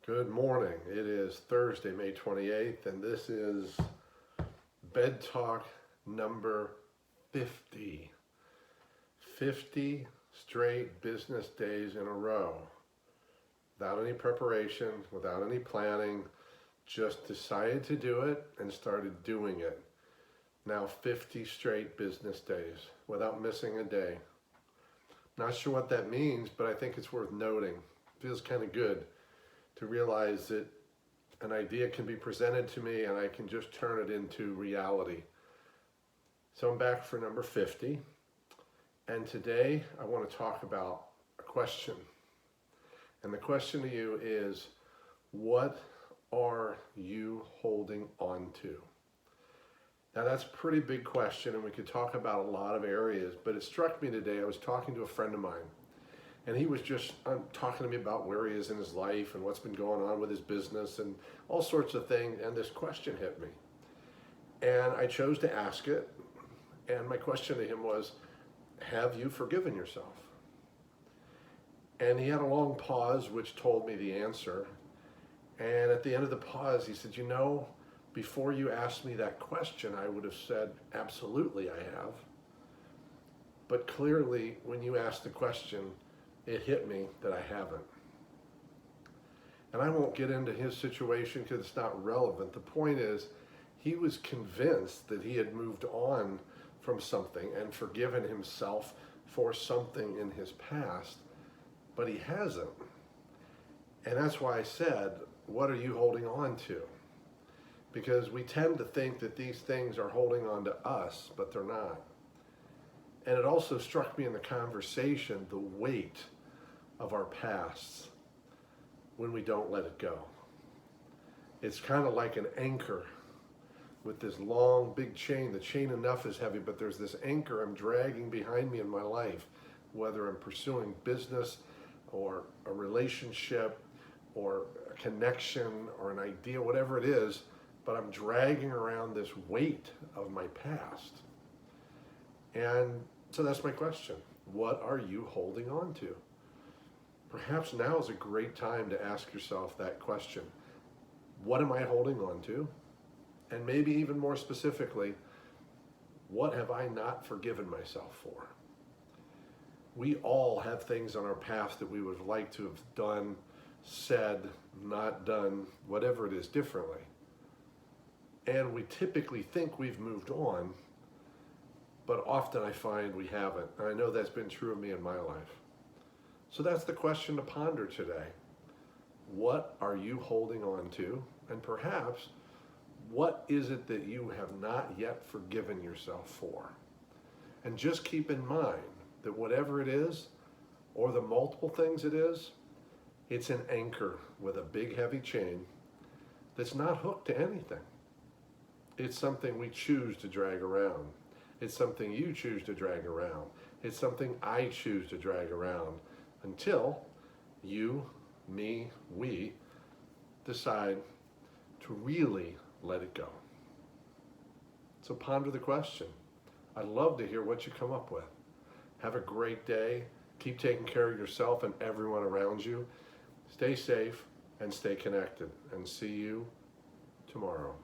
Good morning. It is Thursday, May 28th, and this is Bed Talk number 50. 50 straight business days in a row. Without any preparation, without any planning, just decided to do it and started doing it. Now 50 straight business days without missing a day. Not sure what that means, but I think it's worth noting. Feels kind of good to realize that an idea can be presented to me and I can just turn it into reality. So I'm back for number 50, and today I want to talk about a question. And the question to you is, what are you holding on to? Now that's a pretty big question, and we could talk about a lot of areas, but it struck me today. I was talking to a friend of mine, and he was just talking to me about where he is in his life and what's been going on with his business and all sorts of things. And this question hit me. And I chose to ask it. And my question to him was, have you forgiven yourself? And he had a long pause, which told me the answer. And at the end of the pause, he said, before you asked me that question, I would have said, absolutely, I have. But clearly, when you asked the question, it hit me that I haven't. And I won't get into his situation because it's not relevant. The point is, he was convinced that he had moved on from something and forgiven himself for something in his past, but he hasn't. And that's why I said, what are you holding on to? Because we tend to think that these things are holding on to us, but they're not. And it also struck me in the conversation, the weight of our pasts when we don't let it go. It's kind of like an anchor with this long, big chain. The chain enough is heavy, but there's this anchor I'm dragging behind me in my life, whether I'm pursuing business or a relationship or a connection or an idea, whatever it is, but I'm dragging around this weight of my past. And so that's my question. What are you holding on to? Perhaps now is a great time to ask yourself that question. What am I holding on to? And maybe even more specifically, what have I not forgiven myself for? We all have things on our past that we would have liked to have done, said, not done, whatever it is, differently. And we typically think we've moved on, but often I find we haven't. And I know that's been true of me in my life. So that's the question to ponder today. What are you holding on to? And perhaps, what is it that you have not yet forgiven yourself for? And just keep in mind that whatever it is, or the multiple things it is, it's an anchor with a big heavy chain that's not hooked to anything. It's something we choose to drag around. It's something you choose to drag around. It's something I choose to drag around until you, me, we decide to really let it go. So ponder the question. I'd love to hear what you come up with. Have a great day. Keep taking care of yourself and everyone around you. Stay safe and stay connected. And see you tomorrow.